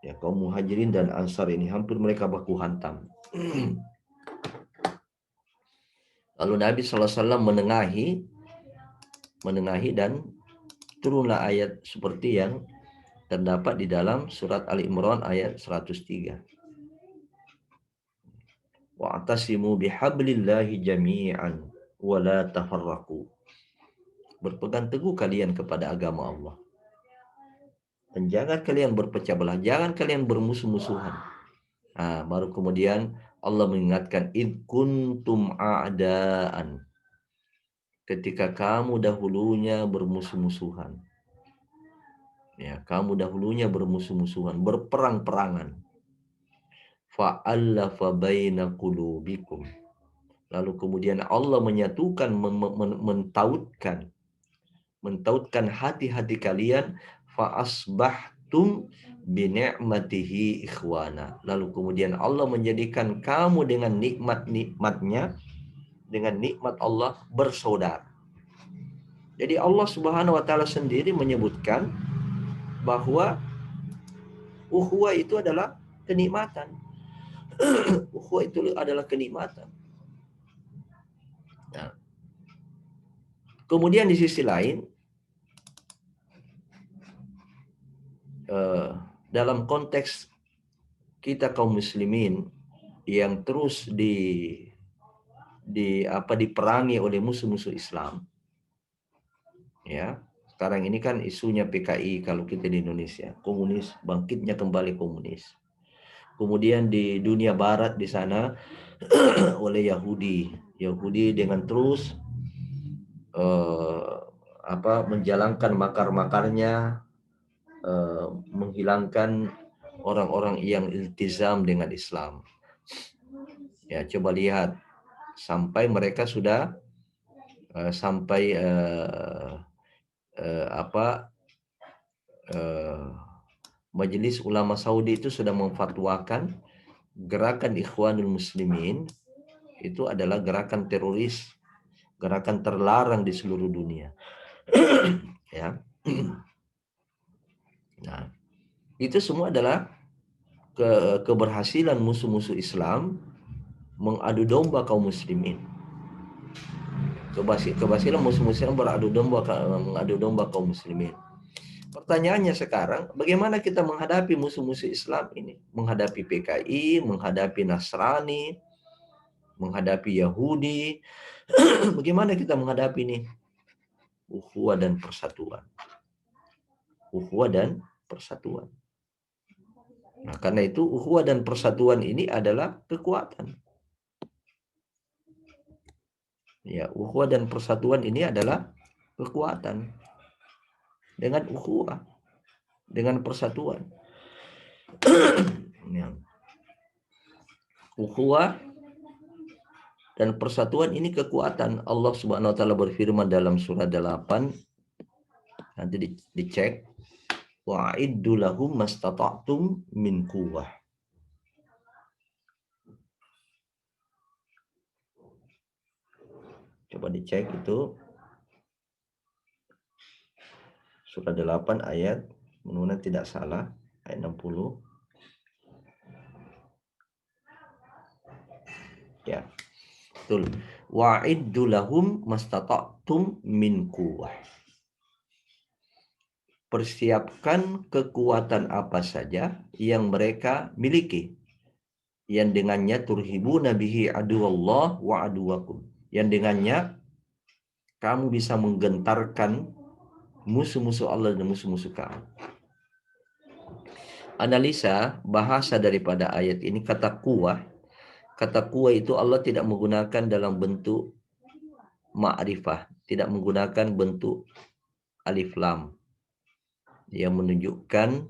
Ya, kaum Muhajirin dan Ansar ini hampir mereka baku hantam. Lalu Nabi SAW menengahi dan turunlah ayat seperti yang terdapat di dalam surat Ali Imran ayat 103. Wa'tasimu bihablillahi jami'an wa la tafarraqu. Berpegang teguh kalian kepada agama Allah. Dan jangan kalian berpecah belah, jangan kalian bermusuh-musuhan. Nah, baru kemudian Allah mengingatkan id kuntum a'daan. Ketika kamu dahulunya bermusuh-musuhan. Ya, kamu dahulunya bermusuh-musuhan, berperang-perangan. Fa'allafa baina qulubikum. Lalu kemudian Allah menyatukan, mentautkan hati-hati kalian. Fa'asbahtum ja'altum bi ni'matihi ikhwana. Lalu kemudian Allah menjadikan kamu dengan nikmat-nikmatnya, dengan nikmat Allah bersaudara. Jadi Allah Subhanahu wa taala sendiri menyebutkan bahwa ukhuwah itu adalah kenikmatan. Ukhuwah itu adalah kenikmatan. Nah, kemudian di sisi lain, dalam konteks kita kaum muslimin yang terus diperangi oleh musuh-musuh Islam, ya. Sekarang ini kan isunya PKI kalau kita di Indonesia, komunis, bangkitnya kembali komunis. Kemudian di dunia barat di sana oleh Yahudi dengan terus menjalankan makar-makarnya, menghilangkan orang-orang yang iltizam dengan Islam. Ya, coba lihat sampai mereka sudah Majelis Ulama Saudi itu sudah memfatwakan gerakan Ikhwanul Muslimin itu adalah gerakan teroris, gerakan terlarang di seluruh dunia. Ya. Nah, itu semua adalah keberhasilan musuh-musuh Islam mengadu domba kaum muslimin. Keberhasilan musuh-musuh Islam mengadu domba kaum muslimin. Pertanyaannya sekarang, bagaimana kita menghadapi musuh-musuh Islam ini? Menghadapi PKI, menghadapi Nasrani, menghadapi Yahudi. Bagaimana kita menghadapi ini? Ukhuwah dan persatuan. Ukhuwah dan persatuan. Nah, karena itu ukhuwah dan persatuan ini adalah kekuatan. Ya, ukhuwah dan persatuan ini adalah kekuatan. Dengan ukhuwah, dengan persatuan. Ya. Ukhuwah dan persatuan ini kekuatan. Allah Subhanahu wa taala berfirman dalam surah 8. Nanti dicek. Wa'iddu lahum mastata'tum min quwwah. Coba dicek itu. Surah 8 ayat, mudah-mudahan tidak salah, ayat 60. Ya. Betul. Wa'iddu lahum mastata'tum min quwwah. Persiapkan kekuatan apa saja yang mereka miliki, yang dengannya turhibuna bihi aduwallah wa aduwakum, yang dengannya kamu bisa menggentarkan musuh-musuh Allah dan musuh-musuh kamu. Analisa bahasa daripada ayat ini, kata kuwah itu Allah tidak menggunakan dalam bentuk ma'rifah, tidak menggunakan bentuk alif lam yang menunjukkan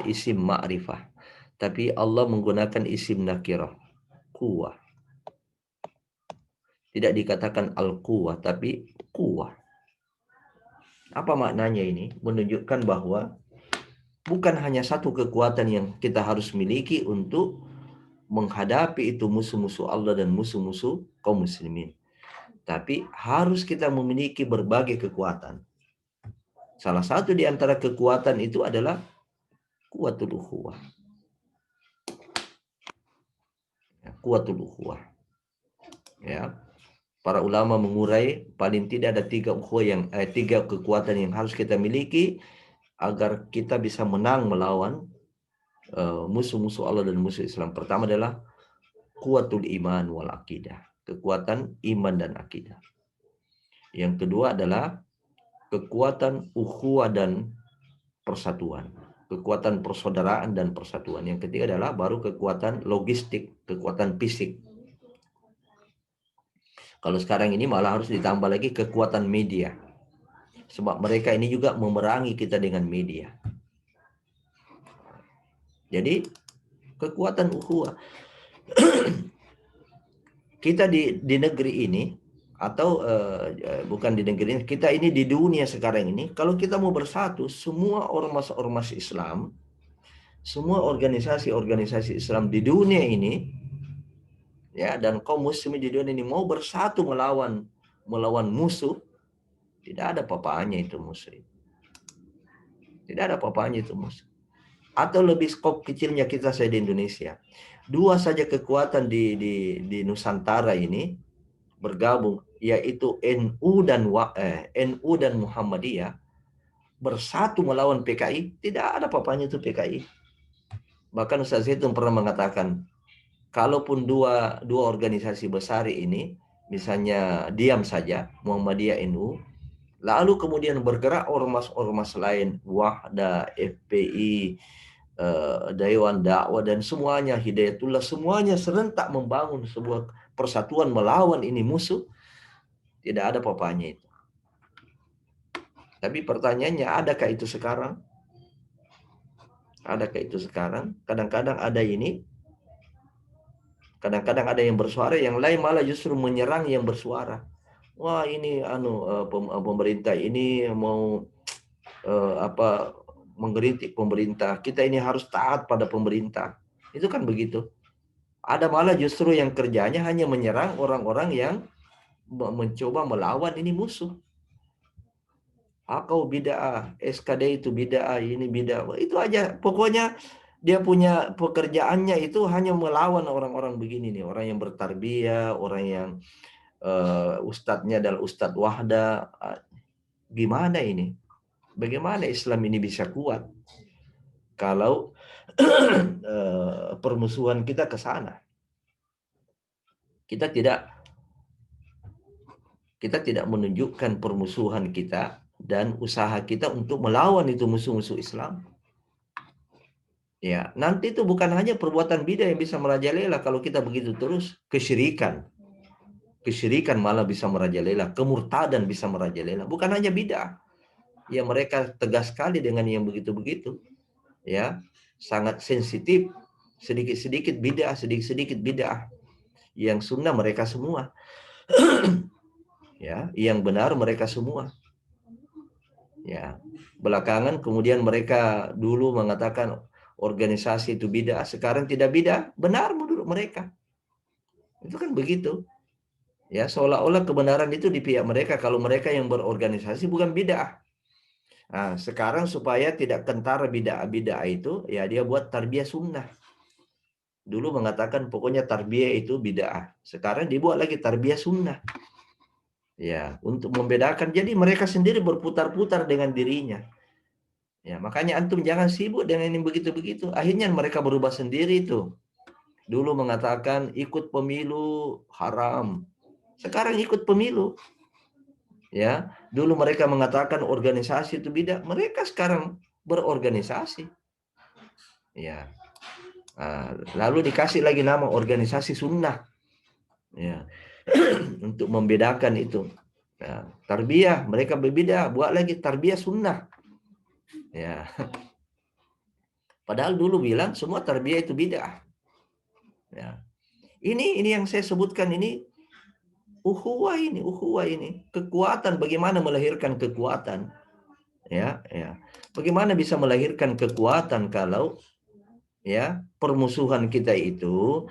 isim ma'rifah, tapi Allah menggunakan isim nakirah, kuwah. Tidak dikatakan al-quwah, tapi kuwah. Apa maknanya ini? Menunjukkan bahwa bukan hanya satu kekuatan yang kita harus miliki untuk menghadapi itu musuh-musuh Allah dan musuh-musuh kaum muslimin. Tapi harus kita memiliki berbagai kekuatan. Salah satu di antara kekuatan itu adalah quwwatul ukhuwah. Quwwatul ukhuwah. Ya. Para ulama mengurai paling tidak ada tiga kekuatan yang harus kita miliki agar kita bisa menang melawan musuh-musuh Allah dan musuh Islam. Pertama adalah quwwatul iman wal aqidah, kekuatan iman dan akidah. Yang kedua adalah kekuatan ukhuwah dan persatuan, kekuatan persaudaraan dan persatuan. Yang ketiga adalah baru kekuatan logistik, kekuatan fisik. Kalau sekarang ini malah harus ditambah lagi kekuatan media. Sebab mereka ini juga memerangi kita dengan media. Jadi kekuatan ukhuwah. Kita di negeri ini atau bukan di negeri ini, kita ini di dunia sekarang ini, kalau kita mau bersatu, semua ormas-ormas Islam, semua organisasi-organisasi Islam di dunia ini, ya, dan kaum muslimin di dunia ini mau bersatu melawan musuh, tidak ada apa-apanya itu musuh. Tidak ada apa-apanya itu musuh. Atau lebih skop kecilnya kita saya di Indonesia. Dua saja kekuatan di Nusantara ini bergabung, yaitu NU dan Muhammadiyah bersatu melawan PKI, tidak ada apa-apanya itu PKI. Bahkan Ustaz Zaitun pernah mengatakan, kalaupun dua organisasi besar ini, misalnya diam saja, Muhammadiyah, NU, lalu kemudian bergerak ormas-ormas lain, Wahda, FPI, Dewan Dakwah, dan semuanya, Hidayatullah, semuanya serentak membangun sebuah persatuan melawan ini musuh, tidak ada apa-apanya itu. Tapi pertanyaannya, adakah itu sekarang? Adakah itu sekarang? Kadang-kadang ada ini, kadang-kadang ada yang bersuara, yang lain malah justru menyerang yang bersuara. Wah, ini pemerintah ini mau mengkritik pemerintah. Kita ini harus taat pada pemerintah. Itu kan begitu. Ada malah justru yang kerjanya hanya menyerang orang-orang yang mencoba melawan ini musuh. Kau bid'ah, SKD itu bid'ah, ini bid'ah. Itu aja. Pokoknya dia punya pekerjaannya itu hanya melawan orang-orang begini nih, orang yang bertarbiyah, orang yang ustadznya adalah Ustadz Wahda. Gimana ini? Bagaimana Islam ini bisa kuat kalau permusuhan kita ke sana? Kita tidak menunjukkan permusuhan kita dan usaha kita untuk melawan itu musuh-musuh Islam. Ya, nanti itu bukan hanya perbuatan bidah yang bisa merajalela kalau kita begitu terus. Kesyirikan malah bisa merajalela, kemurtadan bisa merajalela. Bukan hanya bidah. Ya, mereka tegas sekali dengan yang begitu-begitu. Ya, sangat sensitif. Sedikit-sedikit bidah, sedikit-sedikit bidah. Yang sunnah mereka semua. Ya, yang benar mereka semua. Ya, belakangan kemudian mereka dulu mengatakan organisasi itu bidah, sekarang tidak bidah, benar menurut mereka. Itu kan begitu. Ya, seolah-olah kebenaran itu di pihak mereka kalau mereka yang berorganisasi bukan bidah. Nah, sekarang supaya tidak kentara bidah itu, ya dia buat tarbiyah sunnah. Dulu mengatakan pokoknya tarbiyah itu bidah. Sekarang dibuat lagi tarbiyah sunnah. Ya, untuk membedakan. Jadi mereka sendiri berputar-putar dengan dirinya. Ya, makanya antum jangan sibuk dengan yang begitu-begitu. Akhirnya mereka berubah sendiri itu. Dulu mengatakan ikut pemilu haram. Sekarang ikut pemilu. Ya, dulu mereka mengatakan organisasi itu bidah. Mereka sekarang berorganisasi. Ya. Lalu dikasih lagi nama organisasi sunnah. Ya. Untuk membedakan itu. Ya, tarbiyah mereka berbeda, buat lagi tarbiyah sunnah. Ya. Padahal dulu bilang semua tarbiyah itu bidah. Ya. Ini yang saya sebutkan ini ukhuwah ini, kekuatan, bagaimana melahirkan kekuatan. Ya. Bagaimana bisa melahirkan kekuatan kalau ya permusuhan kita itu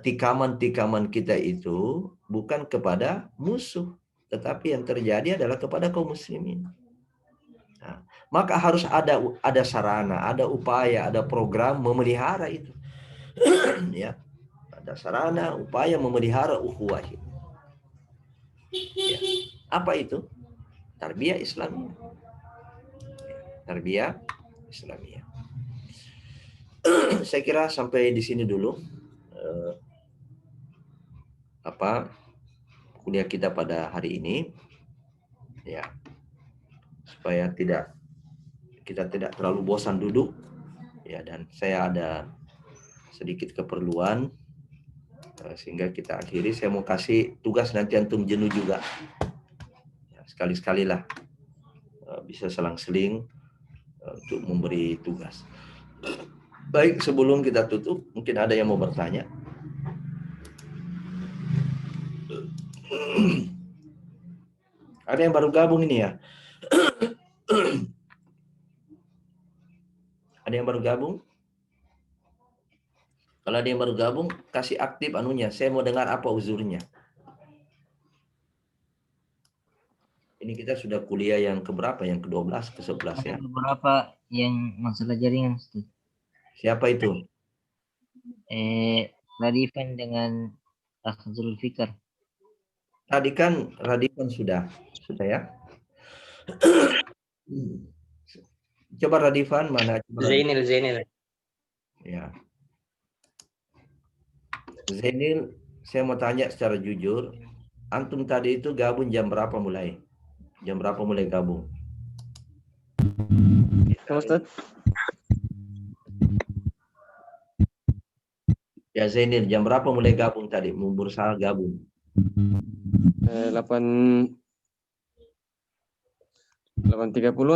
tikaman kita itu bukan kepada musuh, tetapi yang terjadi adalah kepada kaum muslimin. Nah, maka harus ada sarana, ada upaya, ada program memelihara itu. Ya, ada sarana, upaya memelihara ukhuwah itu. Ya. Apa itu? Tarbiyah Islamiyah. Tarbiyah Islamiyah. Saya kira sampai di sini dulu kuliah kita pada hari ini, ya, supaya kita tidak terlalu bosan duduk, ya, dan saya ada sedikit keperluan sehingga kita akhiri. Saya mau kasih tugas, nanti antum jenuh juga, ya, sekali-sekalilah bisa selang-seling untuk memberi tugas. Baik, sebelum kita tutup, mungkin ada yang mau bertanya. Ada yang baru gabung ini ya? Ada yang baru gabung? Kalau ada yang baru gabung, kasih aktif anunya. Saya mau dengar apa uzurnya. Ini kita sudah kuliah yang keberapa? Yang ke-12, ke-11 ya? Ada beberapa yang masalah jaringan, Ustaz. Siapa itu? Radifan dengan Zulfikar. Radifan sudah ya. Coba Radifan mana? Coba Zainil. Ya. Zainil, saya mau tanya secara jujur, antum tadi itu gabung jam berapa mulai? Jam berapa mulai gabung? Ustaz. Ya Zainil, jam berapa mulai gabung tadi? Berusaha gabung. 8.30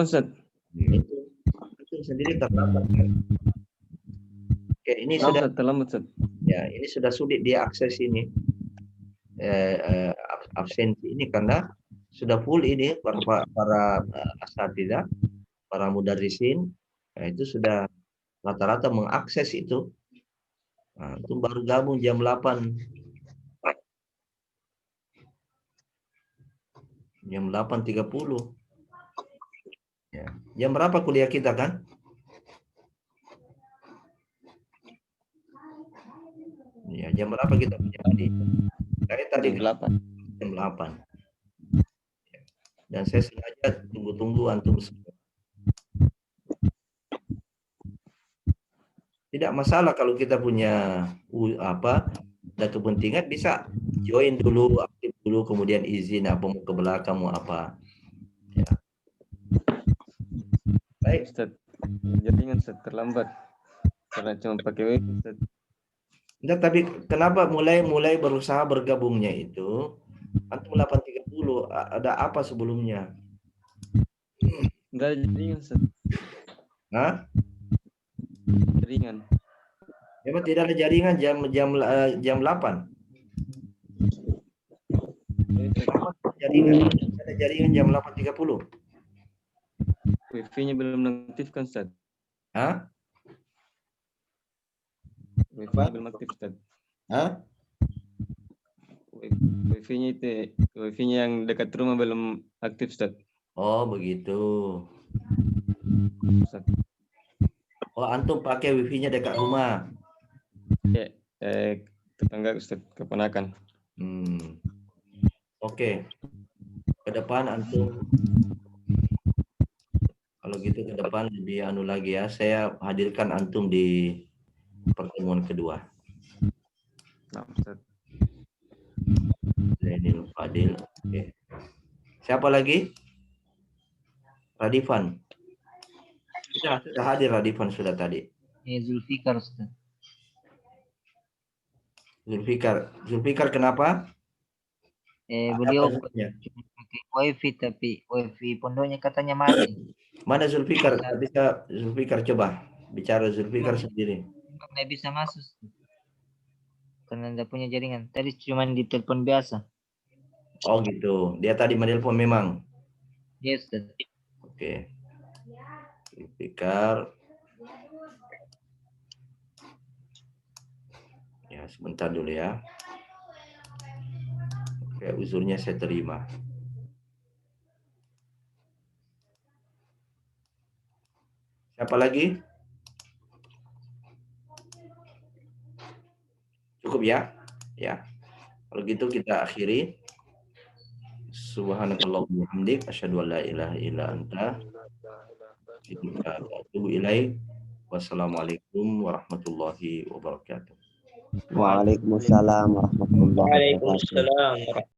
Ustaz. Itu sendiri terlambat kan? Oke, ini sudah terlambat Ustaz. ya, ini sudah sulit diakses ini. Absensi ini karena sudah full ini para asatidzah, para mudarrisin, itu sudah rata-rata mengakses itu. Nah, itu baru gabung jam 8. Jam 8.30. Ya. Jam berapa kuliah kita kan? Ya, jam berapa kita punya tadi? Saya tadi jam 8. Dan saya sengaja tunggu-tunggu antum semua. Tidak masalah kalau kita punya ada kepentingan, bisa join dulu, aktif dulu, kemudian izin apa mau ke belakang mau apa. Ya. Baik. Ustaz, jaringan Ustaz terlambat karena cuma pakai wifi Ustaz. Enggak, tapi kenapa mulai berusaha bergabungnya itu antum 8.30, ada apa sebelumnya? Enggak ada jaringan Ustaz. Hah? Jaringan. Memang tidak ada jaringan jam 8. Ada jaringan jam 8.30. Wifi-nya belum nonaktifkan Ustaz. Hah? Wifi-nya belum aktif Ustaz. Hah? Wifi-nya yang dekat rumah belum aktif Ustaz. Oh, begitu. Ustaz. Oh, antum pakai wifi-nya dekat rumah. Ya, tetangga Ustaz, keponakan. Oke. Ke depan antum, kalau gitu ke depan lebih lagi ya. Saya hadirkan antum di pertemuan kedua. Nah, Ustaz. Zainil Fadil. Oke. Siapa lagi? Radifan. Sudah hadir Radifan sudah tadi. Zulfikar, Ustaz. Zulfikar kenapa? Beliau Apa sebabnya? pakai wifi tapi wifi pondoknya katanya mati. Mana Zulfikar? Bisa Zulfikar coba bicara Zulfikar sendiri. Nggak bisa masuk karena tidak punya jaringan. Tadi cuma di telepon biasa. Oh gitu. Dia tadi menelpon memang. Yes, Ustaz. Oke. Zulfikar. Ya, sebentar dulu ya. Oke, uzurnya saya terima. Siapa lagi? Cukup ya? Ya. Kalau gitu kita akhiri. Subhanakallahumma hamdik asyhadu an la ilaha illa anta astaghfiruka wa atubu ilaik. Wassalamualaikum warahmatullahi wabarakatuh. Waalaikumsalam warahmatullahi wabarakatuh. Waalaikumsalam.